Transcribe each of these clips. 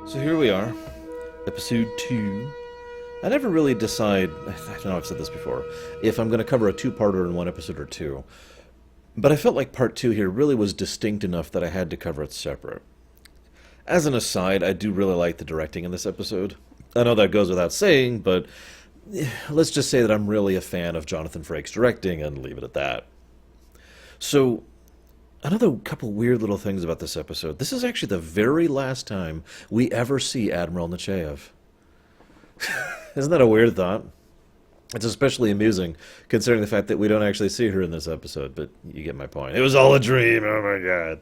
So here we are, episode 2. I never really decide, I know I've said this before, if I'm going to cover a two-parter in one episode or two. But I felt like part 2 here really was distinct enough that I had to cover it separate. As an aside, I do really like the directing in this episode. I know that goes without saying, but let's just say that I'm really a fan of Jonathan Frakes' directing and leave it at that. So, another couple weird little things about this episode. This is actually the very last time we ever see Admiral Nechayev. Isn't that a weird thought? It's especially amusing, considering the fact that we don't actually see her in this episode, but you get my point. It was all a dream, oh my god.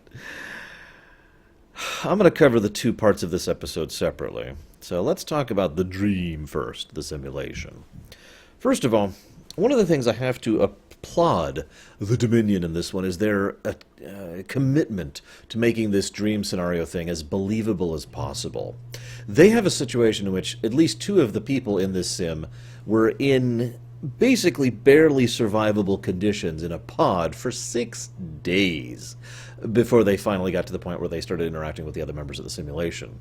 I'm going to cover the two parts of this episode separately. So let's talk about the dream first, the simulation. First of all, one of the things I have to applaud the Dominion in this one is their commitment to making this dream scenario thing as believable as possible. They have a situation in which at least two of the people in this sim were in basically barely survivable conditions in a pod for 6 days before they finally got to the point where they started interacting with the other members of the simulation.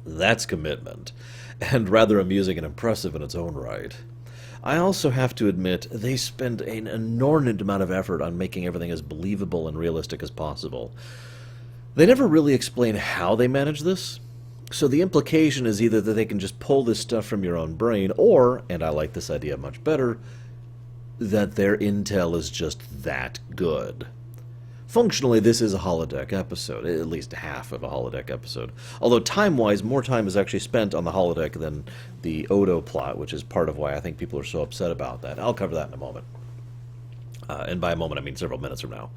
That's commitment, and rather amusing and impressive in its own right. I also have to admit, they spend an inordinate amount of effort on making everything as believable and realistic as possible. They never really explain how they manage this, so the implication is either that they can just pull this stuff from your own brain, or, and I like this idea much better, that their intel is just that good. Functionally, this is a holodeck episode, at least half of a holodeck episode. Although time-wise, more time is actually spent on the holodeck than the Odo plot, which is part of why I think people are so upset about that. I'll cover that in a moment. And by a moment, I mean several minutes from now.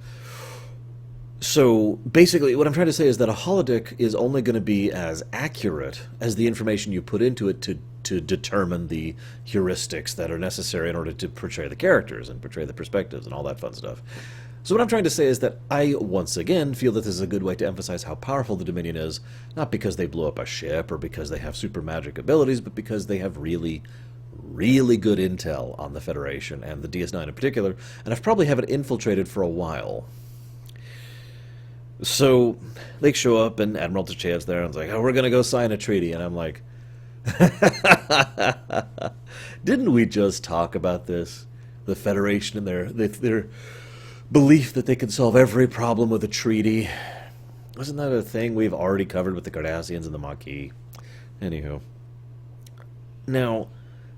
So, basically, what I'm trying to say is that a holodeck is only going to be as accurate as the information you put into it to determine the heuristics that are necessary in order to portray the characters and portray the perspectives and all that fun stuff. So what I'm trying to say is that I, once again, feel that this is a good way to emphasize how powerful the Dominion is, not because they blew up a ship or because they have super magic abilities, but because they have really, really good intel on the Federation, and the DS9 in particular, and I've probably haven't infiltrated for a while. So they show up, and Admiral Techayev's there, and it's like, oh, we're going to go sign a treaty, and I'm like, didn't we just talk about this? The Federation and their belief that they can solve every problem with a treaty. Wasn't that a thing we've already covered with the Cardassians and the Maquis? Anywho. Now,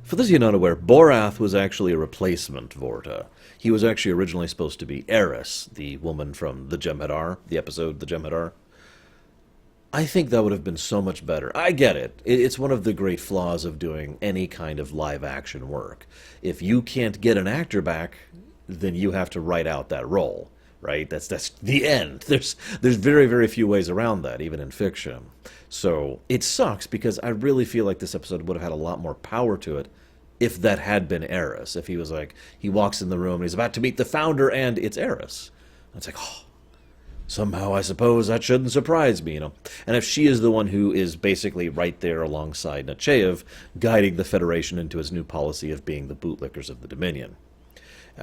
for those of you not aware, Borath was actually a replacement Vorta. He was actually originally supposed to be Eris, the woman from the Jem'Hadar, the episode The Jem'Hadar. I think that would have been so much better. I get it. It's one of the great flaws of doing any kind of live-action work. If you can't get an actor back, then you have to write out that role, right? That's the end. There's very, very few ways around that, even in fiction. So it sucks because I really feel like this episode would have had a lot more power to it if that had been Eris. If he was like, he walks in the room and he's about to meet the founder and it's Eris. And it's like, oh, somehow I suppose that shouldn't surprise me, you know. And if she is the one who is basically right there alongside Nechayev, guiding the Federation into his new policy of being the bootlickers of the Dominion.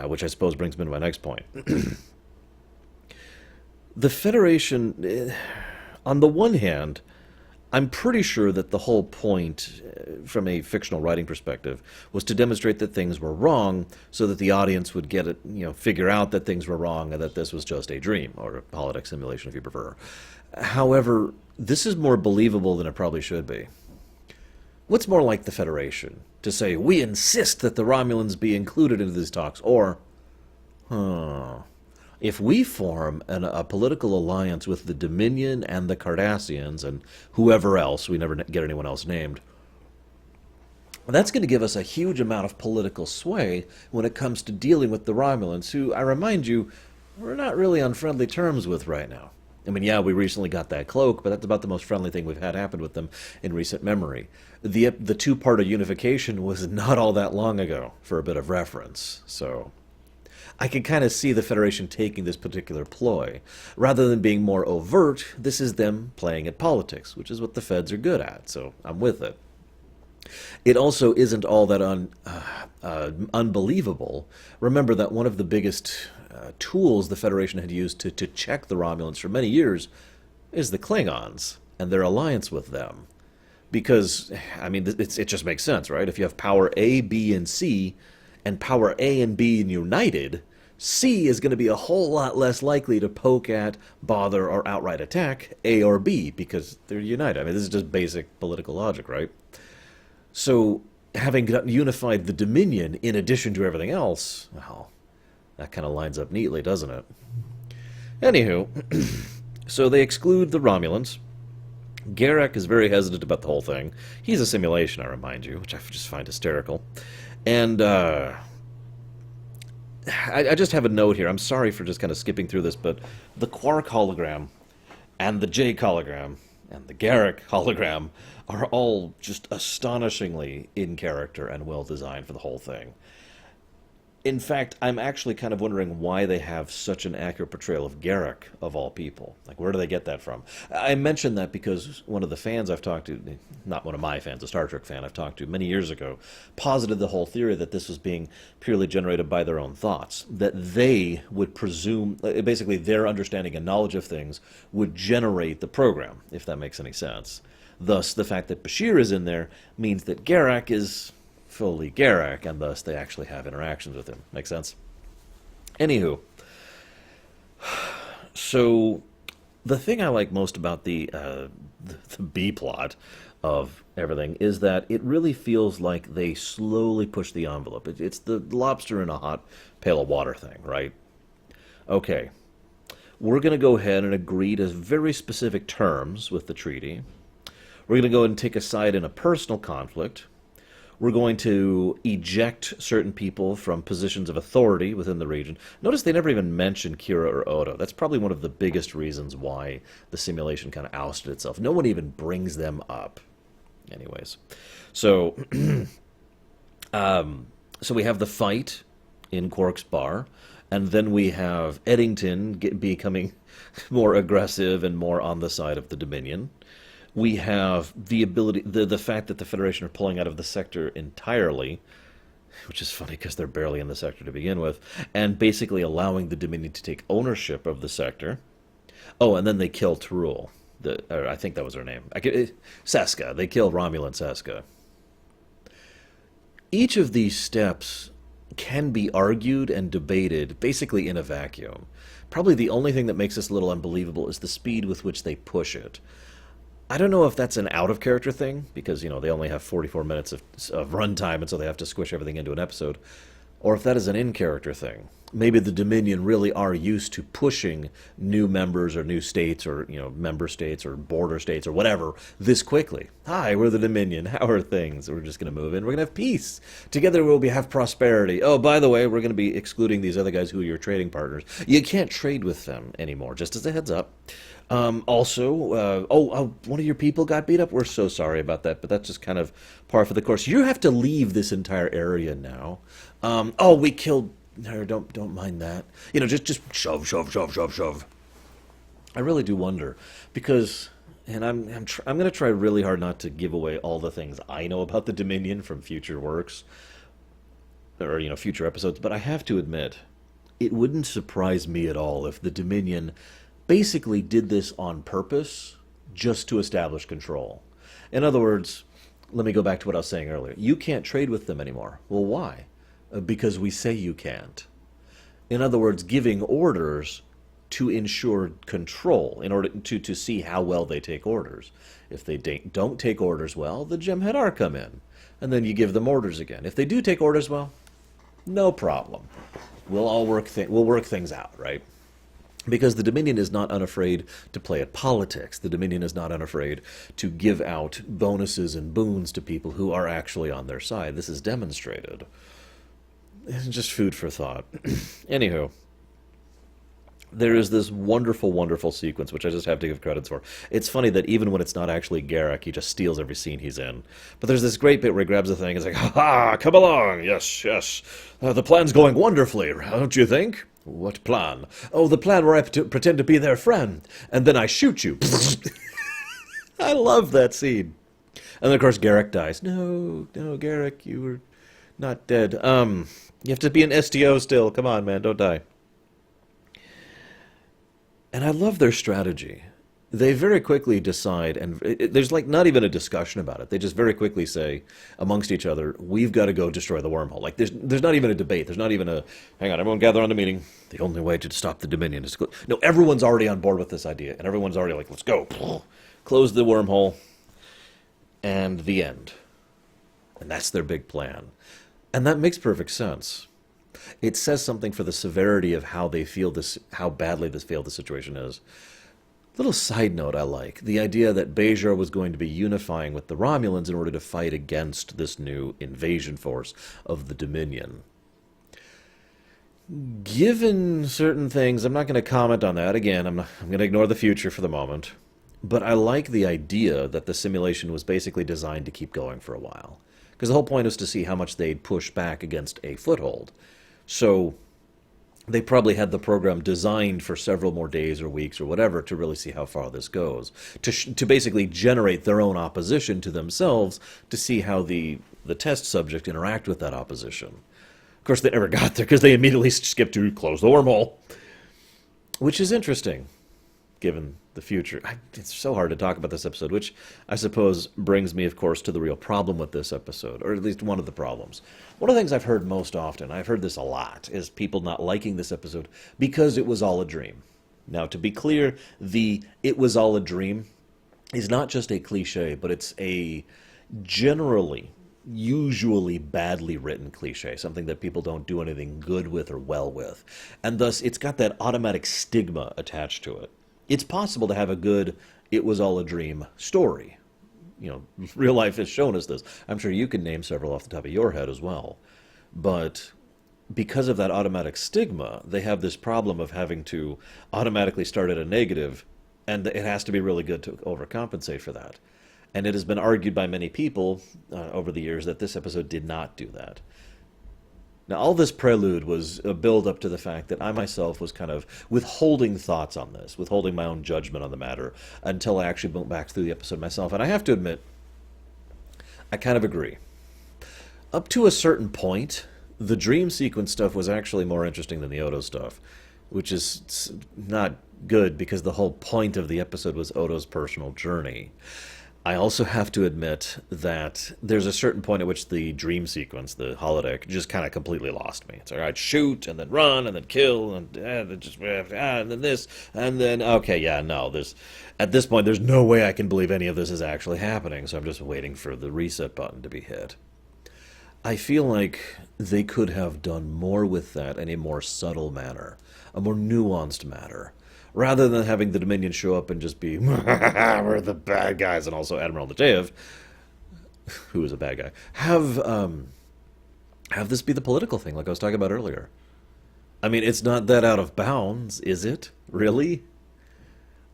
Which I suppose brings me to my next point. The Federation, on the one hand, I'm pretty sure that the whole point, from a fictional writing perspective, was to demonstrate that things were wrong, so that the audience would get it, figure out that things were wrong and that this was just a dream, or a holodeck simulation if you prefer. However, this is more believable than it probably should be. What's more like the Federation? To say, we insist that the Romulans be included into these talks, or, if we form a political alliance with the Dominion and the Cardassians and whoever else, we never get anyone else named, that's going to give us a huge amount of political sway when it comes to dealing with the Romulans, who, I remind you, we're not really on friendly terms with right now. I mean, yeah, we recently got that cloak, but that's about the most friendly thing we've had happen with them in recent memory. The two-part of unification was not all that long ago, for a bit of reference, so I can kind of see the Federation taking this particular ploy. Rather than being more overt, this is them playing at politics, which is what the Feds are good at, so I'm with it. It also isn't all that unbelievable. Remember that one of the biggest tools the Federation had used to check the Romulans for many years is the Klingons. and their alliance with them. Because, I mean, it just makes sense, right? If you have power A, B, and C, and power A and B united, C is going to be a whole lot less likely to poke at, bother, or outright attack A or B because they're united. I mean, this is just basic political logic, right? So, having unified the Dominion in addition to everything else, well, that kind of lines up neatly, doesn't it? Anywho, so they exclude the Romulans. Garak is very hesitant about the whole thing. He's a simulation, I remind you, which I just find hysterical. And I just have a note here. I'm sorry for just kind of skipping through this, but the Quark hologram and the Jake hologram and the Garak hologram are all just astonishingly in character and well designed for the whole thing. In fact, I'm actually kind of wondering why they have such an accurate portrayal of Garak, of all people. Like, where do they get that from? I mention that because one of the fans I've talked to, not one of my fans, a Star Trek fan I've talked to many years ago, posited the whole theory that this was being purely generated by their own thoughts. That they would presume, basically their understanding and knowledge of things would generate the program, if that makes any sense. Thus, the fact that Bashir is in there means that Garak is fully Garak, and thus they actually have interactions with him. Make sense? Anywho, so the thing I like most about the B plot of everything is that it really feels like they slowly push the envelope. It's the lobster in a hot pail of water thing, right? Okay, we're going to go ahead and agree to very specific terms with the treaty. We're going to go ahead and take a side in a personal conflict. We're going to eject certain people from positions of authority within the region. Notice they never even mention Kira or Odo. That's probably one of the biggest reasons why the simulation kind of ousted itself. No one even brings them up. Anyways, so so we have the fight in Quark's bar, and then we have Eddington becoming more aggressive and more on the side of the Dominion. We have the ability, the fact that the Federation are pulling out of the sector entirely, which is funny because they're barely in the sector to begin with, and basically allowing the Dominion to take ownership of the sector. Oh, and then they kill Tyrul. I think that was her name. Seska. They kill Romulan Seska. Each of these steps can be argued and debated basically in a vacuum. Probably the only thing that makes this a little unbelievable is the speed with which they push it. I don't know if that's an out-of-character thing, because, you know, they only have 44 minutes of runtime, and so they have to squish everything into an episode, or if that is an in-character thing. Maybe the Dominion really are used to pushing new members or new states or, you know, member states or border states or whatever this quickly. Hi, we're the Dominion. How are things? We're just going to move in. We're going to have peace. Together we'll have prosperity. Oh, by the way, we're going to be excluding these other guys who are your trading partners. You can't trade with them anymore, just as a heads up. Also, one of your people got beat up. We're so sorry about that, but that's just kind of par for the course. You have to leave this entire area now. We killed her. Don't mind that. You know, just shove. I really do wonder because, and I'm going to try really hard not to give away all the things I know about the Dominion from future works or, you know, future episodes. But I have to admit, it wouldn't surprise me at all if the Dominion basically did this on purpose just to establish control. In other words, let me go back to what I was saying earlier. You can't trade with them anymore. Well, why? Because we say you can't. In other words, giving orders to ensure control in order to see how well they take orders. If they don't take orders well, the Jem'Hadar come in, and then you give them orders again. If they do take orders well, no problem. We'll work things out, right? Because the Dominion is not unafraid to play at politics. The Dominion is not unafraid to give out bonuses and boons to people who are actually on their side. This is demonstrated. It's just food for thought. Anywho, there is this wonderful, wonderful sequence, which I just have to give credits for. It's funny that even when it's not actually Garak, he just steals every scene he's in. But there's this great bit where he grabs the thing and is like, ha-ha, come along, yes. The plan's going wonderfully, don't you think? What plan? Oh, the plan where I pretend to be their friend, and then I shoot you. I love that scene. And then, of course, Garak dies. No, Garak, you were not dead. You have to be an STO still. Come on, man, don't die. And I love their strategy. they very quickly decide, and there's like not even a discussion about it. They just very quickly say amongst each other, "We've got to go destroy the wormhole." Like there's not even a debate. There's not even a hang on, everyone gather on the meeting. The only way to stop the Dominion is to go. No, everyone's already on board with this idea, and everyone's already like, "Let's go, close the wormhole," and the end. And that's their big plan, and that makes perfect sense. It says something for the severity of how they feel this, how badly this failed the situation is. Little side note I like, the idea that Bajor was going to be unifying with the Romulans in order to fight against this new invasion force of the Dominion. Given certain things, I'm not going to comment on that. Again, I'm going to ignore the future for the moment. But I like the idea that the simulation was basically designed to keep going for a while. Because the whole point is to see how much they'd push back against a foothold. So they probably had the program designed for several more days or weeks or whatever to really see how far this goes. To basically generate their own opposition to themselves to see how the test subject interact with that opposition. Of course, they never got there because they immediately skipped to close the wormhole. Which is interesting, given the future. It's so hard to talk about this episode, which I suppose brings me, of course, to the real problem with this episode, or at least one of the problems. One of the things I've heard most often, I've heard this a lot, is people not liking this episode because it was all a dream. Now, to be clear, the "it was all a dream" is not just a cliche, but it's a generally, usually badly written cliche, something that people don't do anything good with or well with. And thus, it's got that automatic stigma attached to it. It's possible to have a good "it was all a dream" story. You know, real life has shown us this. I'm sure you can name several off the top of your head as well. But because of that automatic stigma, they have this problem of having to automatically start at a negative, and it has to be really good to overcompensate for that. And it has been argued by many people over the years that this episode did not do that. Now, all this prelude was a build-up to the fact that I myself was kind of withholding thoughts on this, withholding my own judgment on the matter, until I actually went back through the episode myself. And I have to admit, I kind of agree. Up to a certain point, the dream sequence stuff was actually more interesting than the Odo stuff, which is not good because the whole point of the episode was Odo's personal journey. I also have to admit that there's a certain point at which the dream sequence, the holodeck, just kind of completely lost me. It's like, I'd shoot, and then run, and then kill, and then just, and then this, and then, okay, yeah, no, at this point, there's no way I can believe any of this is actually happening, so I'm just waiting for the reset button to be hit. I feel like they could have done more with that in a more subtle manner, a more nuanced manner, rather than having the Dominion show up and just be, we're the bad guys, and also Admiral Nateyev, who is a bad guy, have this be the political thing, like I was talking about earlier. I mean, it's not that out of bounds, is it? Really?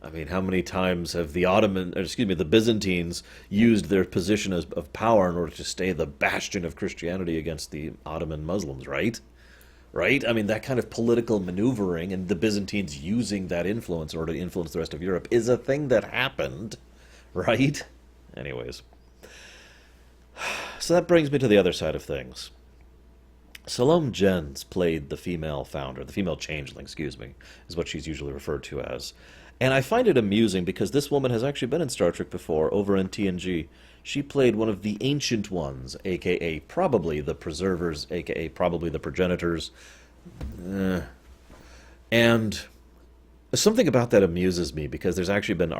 I mean, how many times have the Byzantines used their position of power in order to stay the bastion of Christianity against the Ottoman Muslims, right? Right? I mean, that kind of political maneuvering and the Byzantines using that influence in order to influence the rest of Europe is a thing that happened, right? Anyways. So that brings me to the other side of things. Salome Jens played the female founder, the female changeling, excuse me, is what she's usually referred to as. And I find it amusing because this woman has actually been in Star Trek before, over in TNG. She played one of the Ancient Ones, a.k.a. probably the Preservers, a.k.a. probably the Progenitors. And something about that amuses me because there's actually been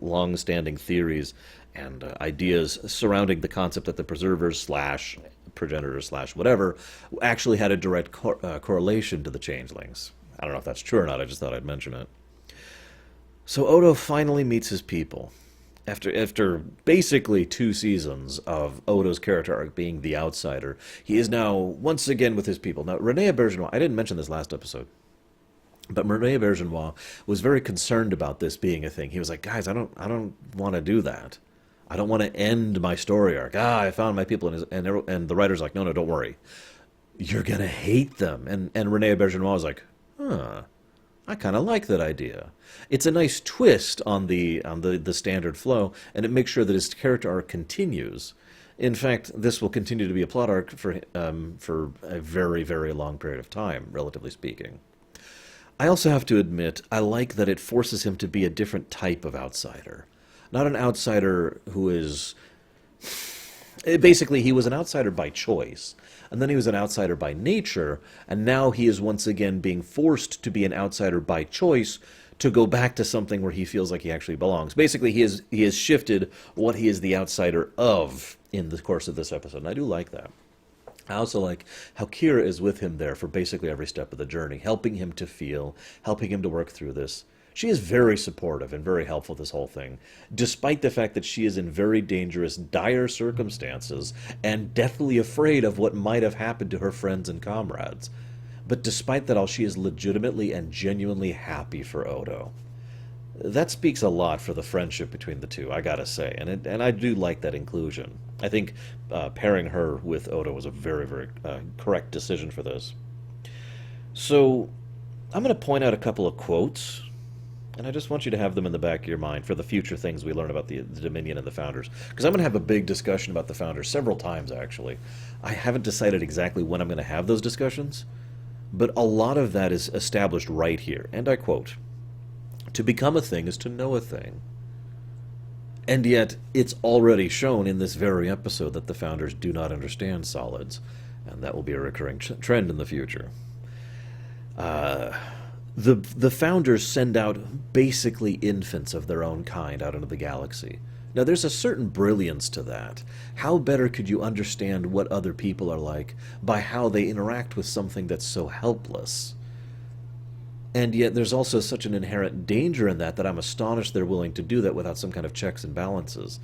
long-standing theories and ideas surrounding the concept that the Preservers slash Progenitors slash whatever actually had a direct correlation to the Changelings. I don't know if that's true or not, I just thought I'd mention it. So Odo finally meets his people. After basically 2 seasons of Odo's character arc being the outsider, he is now once again with his people. Now, Rene Auberjonois, I didn't mention this last episode, but Rene Auberjonois was very concerned about this being a thing. He was like, guys, I don't want to do that. I don't want to end my story arc. I found my people, and the writer's like, no, don't worry. You're going to hate them. And Rene Auberjonois was like, I kind of like that idea. It's a nice twist on the standard flow, and it makes sure that his character arc continues. In fact, this will continue to be a plot arc for a very, very long period of time, relatively speaking. I also have to admit, I like that it forces him to be a different type of outsider. Not an outsider who is. Basically, he was an outsider by choice, and then he was an outsider by nature, and now he is once again being forced to be an outsider by choice to go back to something where he feels like he actually belongs. Basically, he has shifted what he is the outsider of in the course of this episode, and I do like that. I also like how Kira is with him there for basically every step of the journey, helping him to feel, helping him to work through this. She is very supportive and very helpful this whole thing, despite the fact that she is in very dangerous, dire circumstances and deathly afraid of what might have happened to her friends and comrades. But despite that all, she is legitimately and genuinely happy for Odo. That speaks a lot for the friendship between the two, I gotta say, and I do like that inclusion. I think pairing her with Odo was a very, very correct decision for this. So, I'm going to point out a couple of quotes, and I just want you to have them in the back of your mind for the future things we learn about the Dominion and the Founders. Because I'm going to have a big discussion about the Founders several times, actually. I haven't decided exactly when I'm going to have those discussions, but a lot of that is established right here. And I quote, "To become a thing is to know a thing." And yet, it's already shown in this very episode that the Founders do not understand solids, and that will be a recurring trend in the future. The Founders send out basically infants of their own kind out into the galaxy. Now, there's a certain brilliance to that. How better could you understand what other people are like by how they interact with something that's so helpless? And yet there's also such an inherent danger in that I'm astonished they're willing to do that without some kind of checks and balances.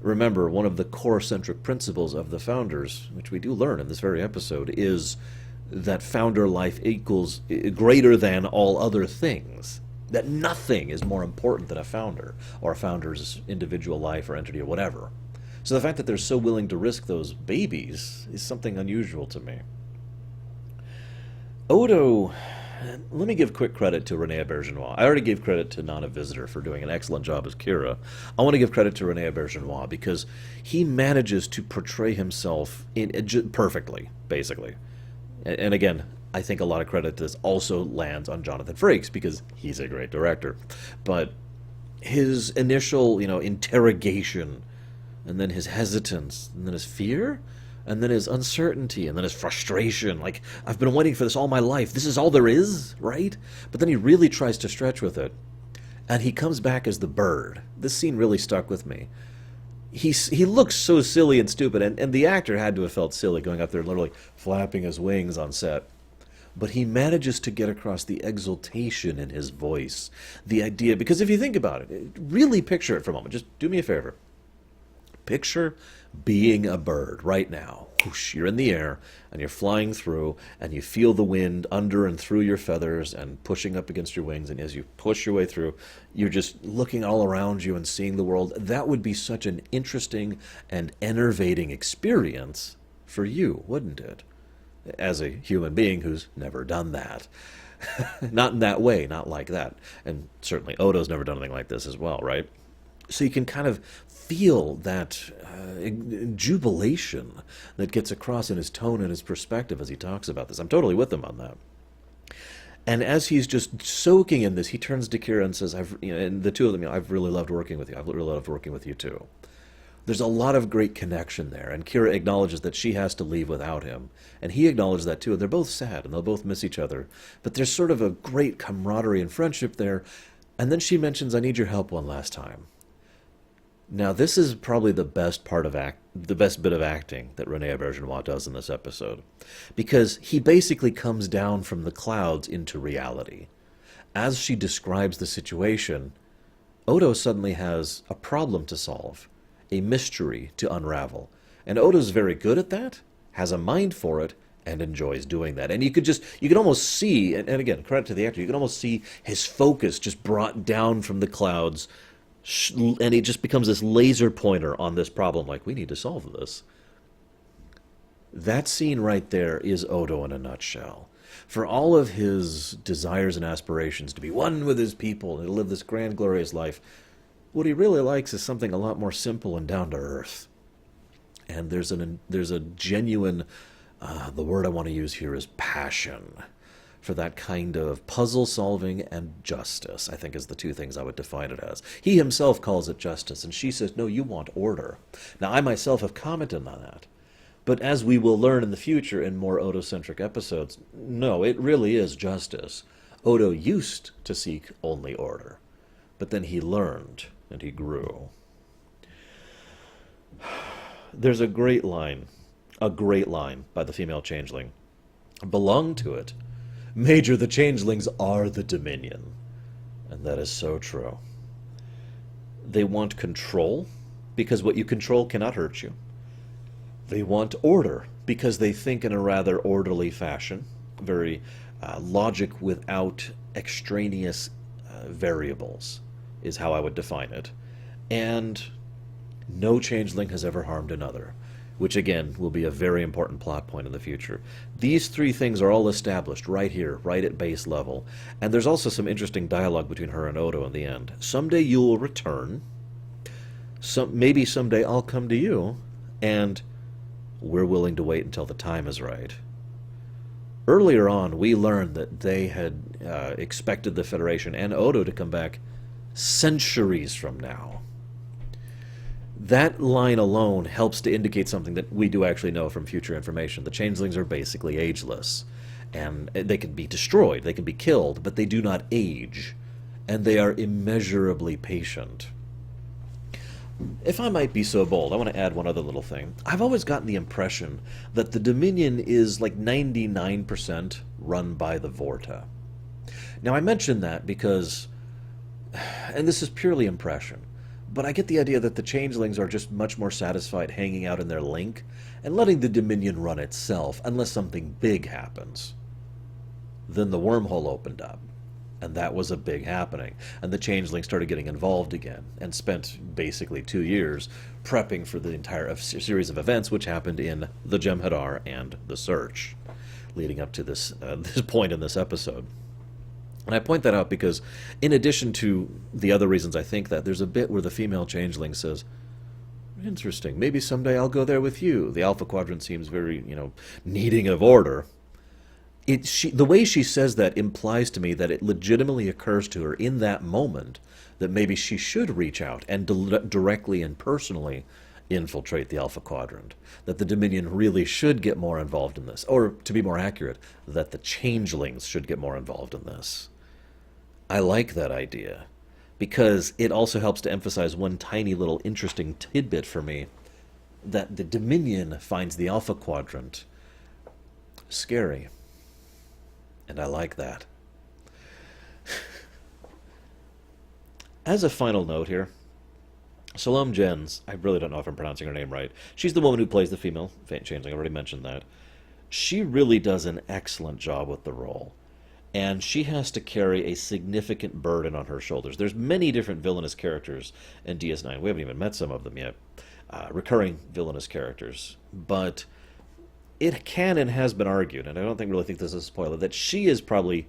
Remember, one of the core centric principles of the Founders, which we do learn in this very episode, is that Founder life equals greater than all other things. That nothing is more important than a Founder, or a Founder's individual life or entity or whatever. So the fact that they're so willing to risk those babies is something unusual to me. Odo... Let me give quick credit to Renee Aubergenois. I already gave credit to Nana Visitor for doing an excellent job as Kira. I want to give credit to Renee Aubergenois because he manages to portray himself perfectly, basically. And again, I think a lot of credit to this also lands on Jonathan Frakes because he's a great director. But his initial, interrogation, and then his hesitance, and then his fear, and then his uncertainty, and then his frustration. Like, I've been waiting for this all my life. This is all there is, right? But then he really tries to stretch with it. And he comes back as the bird. This scene really stuck with me. He looks so silly and stupid, and the actor had to have felt silly going up there and literally flapping his wings on set. But he manages to get across the exultation in his voice. The idea, because if you think about it, really picture it for a moment. Just do me a favor. Picture being a bird right now. Whoosh, you're in the air, and you're flying through, and you feel the wind under and through your feathers and pushing up against your wings, and as you push your way through, you're just looking all around you and seeing the world. That would be such an interesting and enervating experience for you, wouldn't it? As a human being who's never done that. Not in that way, not like that. And certainly Odo's never done anything like this as well, right? So you can kind of feel that jubilation that gets across in his tone and his perspective as he talks about this. I'm totally with him on that. And as he's just soaking in this, he turns to Kira and says, and the two of them, I've really loved working with you. I've really loved working with you too. There's a lot of great connection there, and Kira acknowledges that she has to leave without him. And he acknowledges that too, and they're both sad, and they'll both miss each other. But there's sort of a great camaraderie and friendship there. And then she mentions, I need your help one last time. Now, this is probably the best bit of acting that Renee Aubergenois does in this episode, because he basically comes down from the clouds into reality. As she describes the situation, Odo suddenly has a problem to solve, a mystery to unravel, and Odo's very good at that, has a mind for it, and enjoys doing that. And you can almost see, and again, credit to the actor, you can almost see his focus just brought down from the clouds, and he just becomes this laser pointer on this problem, like, we need to solve this. That scene right there is Odo in a nutshell. For all of his desires and aspirations to be one with his people and to live this grand, glorious life, what he really likes is something a lot more simple and down to earth. And there's a genuine, the word I want to use here is passion, for that kind of puzzle solving and justice, I think is the two things I would define it as. He himself calls it justice, and she says, no, you want order. Now, I myself have commented on that. But as we will learn in the future in more Odo-centric episodes, no, it really is justice. Odo used to seek only order, but then he learned and he grew. There's a great line by the female changeling. Belong to it. Major, the changelings are the Dominion. And that is so true. They want control, because what you control cannot hurt you. They want order, because they think in a rather orderly fashion, very logic without extraneous variables, is how I would define it. And no changeling has ever harmed another, which again will be a very important plot point in the future. These three things are all established right here, right at base level, and there's also some interesting dialogue between her and Odo in the end. Someday you will return, maybe someday I'll come to you, and we're willing to wait until the time is right. Earlier on, we learned that they had expected the Federation and Odo to come back centuries from now. That line alone helps to indicate something that we do actually know from future information. The changelings are basically ageless, and they can be destroyed, they can be killed, but they do not age, and they are immeasurably patient. If I might be so bold, I want to add one other little thing. I've always gotten the impression that the Dominion is like 99% run by the Vorta. Now, I mention that because, and this is purely impression, but I get the idea that the changelings are just much more satisfied hanging out in their link and letting the Dominion run itself unless something big happens. Then the wormhole opened up. And that was a big happening. And the changelings started getting involved again and spent basically 2 years prepping for the entire series of events which happened in the Jem'Hadar and the Search, leading up to this point in this episode. And I point that out because, in addition to the other reasons I think that, there's a bit where the female changeling says, interesting, maybe someday I'll go there with you. The Alpha Quadrant seems very, needing of order. The way she says that implies to me that it legitimately occurs to her in that moment that maybe she should reach out and directly and personally infiltrate the Alpha Quadrant. That the Dominion really should get more involved in this. Or, to be more accurate, that the changelings should get more involved in this. I like that idea, because it also helps to emphasize one tiny little interesting tidbit for me, that the Dominion finds the Alpha Quadrant scary. And I like that. As a final note here, Salome Jens, I really don't know if I'm pronouncing her name right. She's the woman who plays the female changeling. I already mentioned that. She really does an excellent job with the role. And she has to carry a significant burden on her shoulders. There's many different villainous characters in DS9. We haven't even met some of them yet. Recurring villainous characters. But it can and has been argued, and I don't really think this is a spoiler, that she is probably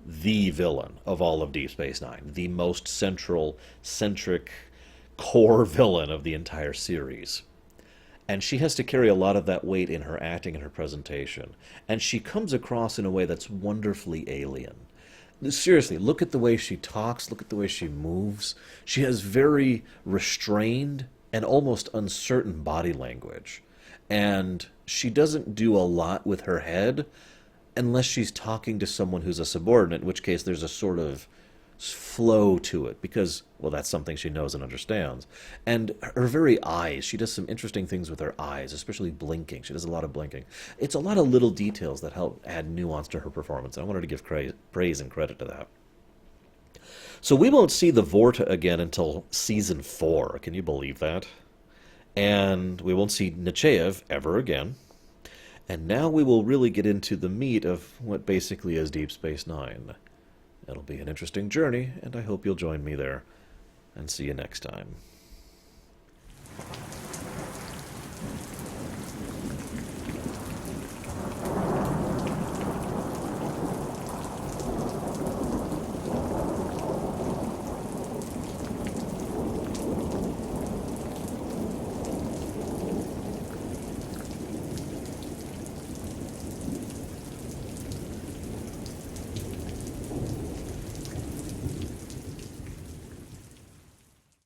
the villain of all of Deep Space Nine, the most centric, core villain of the entire series. And she has to carry a lot of that weight in her acting and her presentation. And she comes across in a way that's wonderfully alien. Seriously, look at the way she talks, look at the way she moves. She has very restrained and almost uncertain body language. And she doesn't do a lot with her head unless she's talking to someone who's a subordinate, in which case there's a sort of flow to it because, well, that's something she knows and understands. And her very eyes, she does some interesting things with her eyes, especially blinking. She does a lot of blinking. It's a lot of little details that help add nuance to her performance. I wanted to give praise and credit to that. So we won't see the Vorta again until Season 4. Can you believe that? And we won't see Nechayev ever again. And now we will really get into the meat of what basically is Deep Space Nine. It'll be an interesting journey, and I hope you'll join me there. And see you next time.